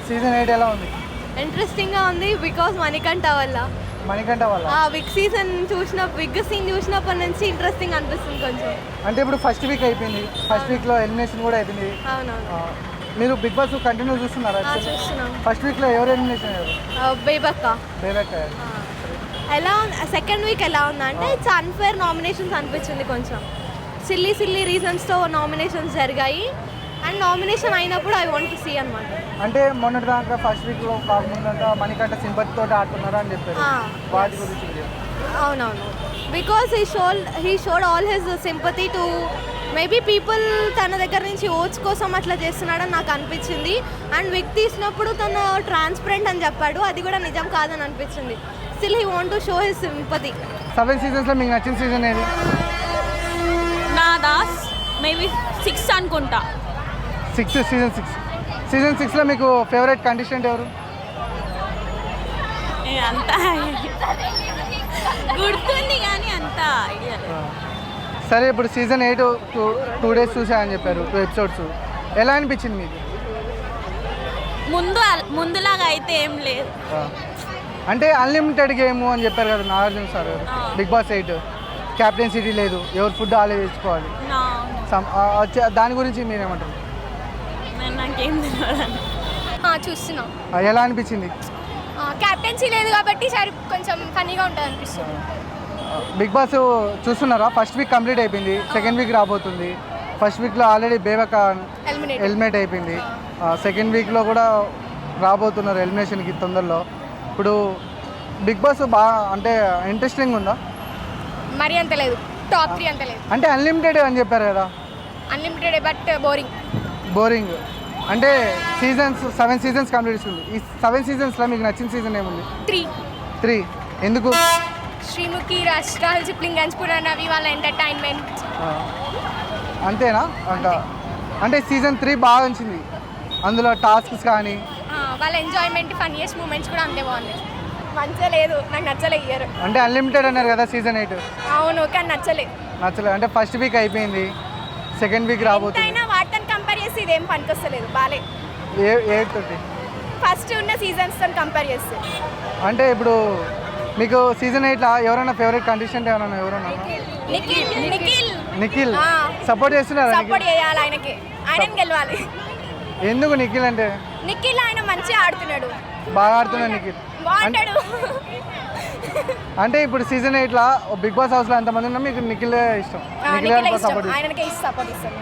Season 8 ఎలా ఉంది? ఇంట్రెస్టింగ్గా ఉంది బికాస్ మణికంఠ వల్ల. బిగ్ సీజన్ బిగ్ సీన్ చూసినప్పటి నుంచి ఇంట్రెస్టింగ్ అనిపిస్తుంది కొంచెం. అంటే ఇప్పుడు ఫస్ట్ వీక్ అయిపోయింది, ఫస్ట్ వీక్లో ఎలిమినేషన్ కూడా అయిపోయింది. అవునవును. మీరు బిగ్ బాస్ కంటిన్యూ చూస్తున్నారా? చూస్తున్నాం. ఫస్ట్ వీక్లో ఎవరు ఎలిమినేషన్ అయ్యారు? బేబక్క. ఎలా ఉంది సెకండ్ వీక్? ఎలా ఉందంటే ఇట్స్ అన్ఫేర్ నామినేషన్స్ అనిపించింది. కొంచెం సిల్లీ రీజన్స్తో నామినేషన్స్ జరిగాయి అండ్ నామినేషన్ అయినప్పుడు ఐ వాంట్ టు సీ అనమాట. అంటే మొన్నటి దాకా ఫస్ట్ వీక్లో కాకముందంతా మణికంఠ సింపతితో ఆడుతున్నారు అని చెప్పారు. వాటి గురించి అవునవును. Because he showed all his sympathy to maybe people తన దగ్గర నుంచి ఓట్స్ కోసం అట్లా చేస్తున్నాడని నాకు అనిపించింది. అండ్ విక్ తీసినప్పుడు తను ట్రాన్స్పరెంట్ అని చెప్పాడు, అది కూడా నిజం కాదని అనిపించింది. Still he want to show his sympathy. 7 సీజన్స్లో మీకు నచ్చిన సీజన్ ఏది? నాదా మేబీ 6 అనుకుంటా. 6 సీజన్ 6లో మీకు ఫేవరెట్ కంటెస్టెంట్ ఎవరు? అంతా గుర్తుంది కానీ అంత ఐడియా లేదు. సరే, ఇప్పుడు సీజన్ 8 2 days చూసా అని చెప్పారు, 2 episodes. ఎలా అనిపించింది మీకు? ముందులాగా అయితే ఏం లేదు. అంటే అన్లిమిటెడ్ గేమ్ అని చెప్పారు కదా Nagarjuna sir. Bigg Boss 8 captaincy లేదు, ఎవరు ఫుడ్ ఆలే తెచ్చుకోవాలి. దాని గురించి మీరేమంటారు? నాకేం చూస్తున్నాం. ఎలా అనిపించింది? క్యాప్టెన్సీ లేదు కాబట్టి సరే కొంచెం ఫన్నీగా ఉంటుంది అనిపిస్తుంది. బిగ్ బాస్ చూస్తున్నారా? ఫస్ట్ వీక్ కంప్లీట్ అయిపోయింది, సెకండ్ వీక్ రాబోతుంది. ఫస్ట్ వీక్లో ఆల్రెడీ బేబక ఎలిమినేట్ అయిపోయింది. సెకండ్ వీక్లో కూడా రాబోతున్నారు ఎలిమినేషన్కి తొందరలో. ఇప్పుడు బిగ్ బాస్ బాగా అంటే ఇంట్రెస్టింగ్ ఉందా? మరి అంత లేదు, టాప్ 3 అంత లేదు. అంటే అన్లిమిటెడ్ అని చెప్పారు కదా. అన్లిమిటెడ్ బట్ బోరింగ్ అంటే 7 సీజన్స్ కంప్లీట్ చేసింది. ఈ 7 సీజన్స్లో మీకు నచ్చిన సీజన్ ఏముంది? 3. ఎందుకు? శ్రీముఖి, రాహుల్ సిప్లింగ్, గంజ్పురానవి వాళ్ళ ఎంటర్టైన్మెంట్. అంతేనా? అంటే సీజన్ 3 బాగా నచ్చింది, అందులో టాస్క్స్ కానీ వాళ్ళ ఎంజాయ్మెంట్, ఫన్నీయెస్ట్ మూమెంట్స్ కూడా అంతే బాగున్నాయి. మంచిగా లేదు, నాకు నచ్చలే ఇయర్. అంటే అన్లిమిటెడ్ అన్నారు కదా సీజన్ 8. అవును, కానీ నచ్చలే. అంటే ఫస్ట్ వీక్ అయిపోయింది, సెకండ్ వీక్ రాబోతుంది. అయినా వాటితో కంపేర్ చేసి ఇదేం పనికొస్తలేదు, బాలే. ఏంటి ఫస్ట్ ఉన్న సీజన్స్తో కంపేర్ చేస్తే? అంటే ఇప్పుడు మీకు సీజన్ 8లో ఎవరైనా ఫేవరెట్ కంటెస్టెంట్ ఎవరైనా? నిఖిల్ సపోర్ట్ చేస్తున్నారు. సపోర్ట్ చేయాలి ఆయనకి, ఆయన గెలవాలి. ఎందుకు నిఖిల్ అంటే? నిఖిల్ ఆయన మంచిగా ఆడుతున్నాడు, బాగా ఆడుతున్నాడు నిఖిల్. అంటే ఇప్పుడు సీజన్ 8లో బిగ్ బాస్ హౌస్లో ఎంతమంది ఉన్నా మీకు నిఖిల్ ఇష్టం? ఆయనకే సపోర్ట్ ఇస్తాను.